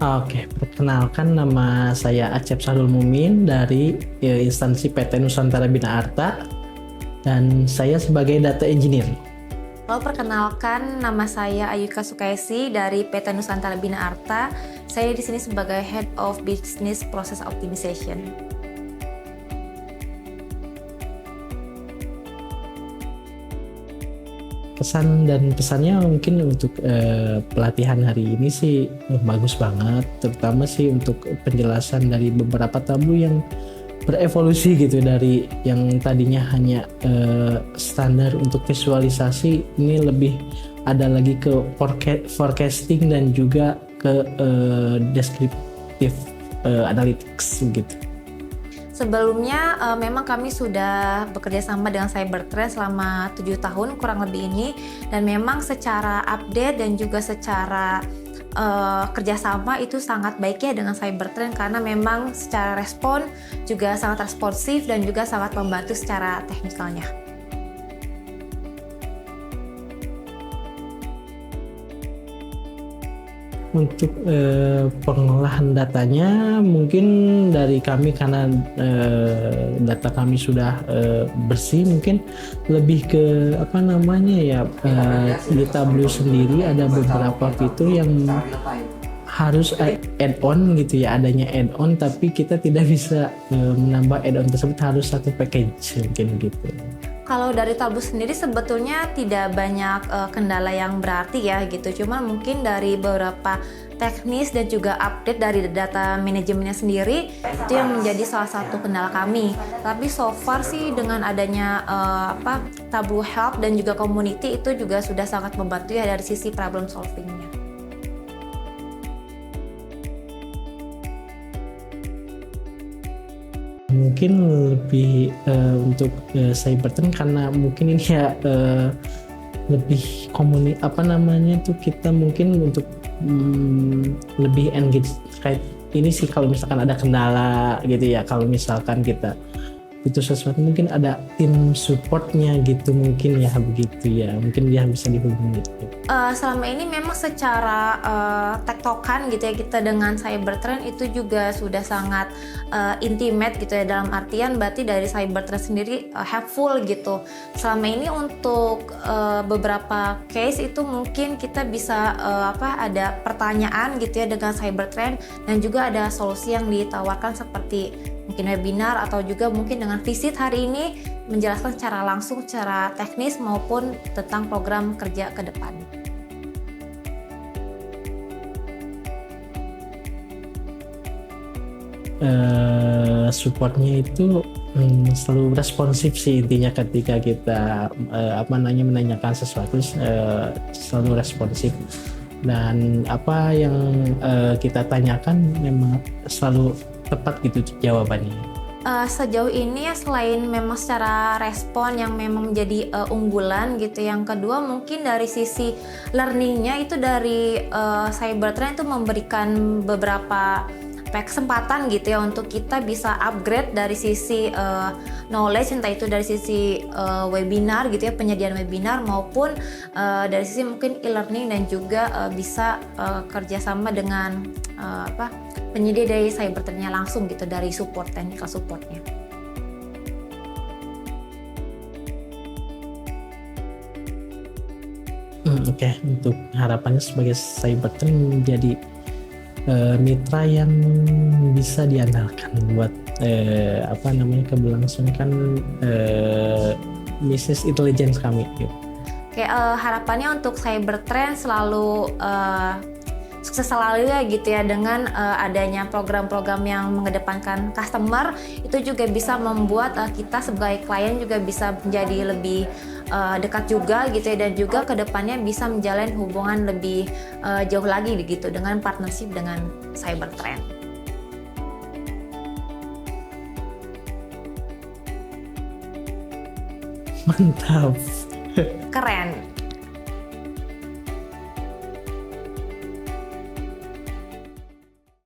Oke, perkenalkan nama saya Acep Sahrul Mumin dari instansi PT Nusantara Bina Arta dan saya sebagai data engineer. Lalu perkenalkan, nama saya Ayuka Sukaisi dari PT Nusantara Bina Arta. Saya di sini sebagai Head of Business Process Optimization. Kesan dan pesannya mungkin untuk pelatihan hari ini sih bagus banget, terutama sih untuk penjelasan dari beberapa tabu yang berevolusi gitu, dari yang tadinya hanya standar untuk visualisasi, ini lebih ada lagi ke forecasting dan juga ke descriptive analytics gitu. Sebelumnya memang kami sudah bekerja sama dengan Cybertrend selama 7 tahun kurang lebih ini, dan memang secara update dan juga secara kerjasama itu sangat baik ya dengan Cybertrend, karena memang secara respon juga sangat responsif dan juga sangat membantu secara teknikalnya. Untuk pengolahan datanya mungkin dari kami, karena data kami sudah bersih, mungkin lebih ke apa namanya ya, di Tableau sendiri ada beberapa fitur yang harus add-on gitu ya, adanya add-on, tapi kita tidak bisa menambah add-on tersebut, harus satu package mungkin gitu. Kalau dari Tableau sendiri sebetulnya tidak banyak kendala yang berarti ya gitu, cuma mungkin dari beberapa teknis dan juga update dari data manajemennya sendiri itu yang menjadi salah satu kendala kami. Tapi so far sih dengan adanya Tableau Help dan juga community itu juga sudah sangat membantu ya dari sisi problem solvingnya. Mungkin lebih untuk Cybertrend, karena mungkin ini ya lebih kita mungkin untuk lebih engage kayak ini sih. Kalau misalkan ada kendala gitu ya, kalau misalkan kita itu sesuatu, mungkin ada tim supportnya gitu, mungkin ya begitu ya, mungkin dia bisa dihubungi. Selama ini memang secara tektokan gitu ya, kita dengan Cybertrend itu juga sudah sangat intimate gitu ya, dalam artian berarti dari Cybertrend sendiri helpful gitu. Selama ini untuk beberapa case itu mungkin kita bisa ada pertanyaan gitu ya dengan Cybertrend, dan juga ada solusi yang ditawarkan seperti mungkin webinar atau juga mungkin dengan visit hari ini menjelaskan secara langsung, secara teknis maupun tentang program kerja ke depan. Supportnya itu selalu responsif sih intinya, ketika kita menanyakan sesuatu selalu responsif, dan apa yang kita tanyakan memang selalu tepat gitu jawabannya. Sejauh ini ya, selain memang secara respon yang memang menjadi unggulan gitu, yang kedua mungkin dari sisi learningnya itu dari Cybertrend itu memberikan beberapa kesempatan gitu ya untuk kita bisa upgrade dari sisi knowledge, entah itu dari sisi webinar gitu ya, penyediaan webinar, maupun dari sisi mungkin e-learning, dan juga bisa kerjasama dengan penyedia dari Cybertrendnya langsung gitu, dari support, technical supportnya. Oke, untuk harapannya sebagai Cybertrend menjadi mitra yang bisa diandalkan buat keberlangsungan bisnis intelligence kami gitu. Oke, harapannya untuk Cybertrend selalu sukses selalu ya gitu ya, dengan adanya program-program yang mengedepankan customer, itu juga bisa membuat kita sebagai klien juga bisa menjadi lebih dekat juga gitu ya, dan juga kedepannya bisa menjalin hubungan lebih jauh lagi begitu dengan partnership dengan Cybertrend. Mantap. Keren.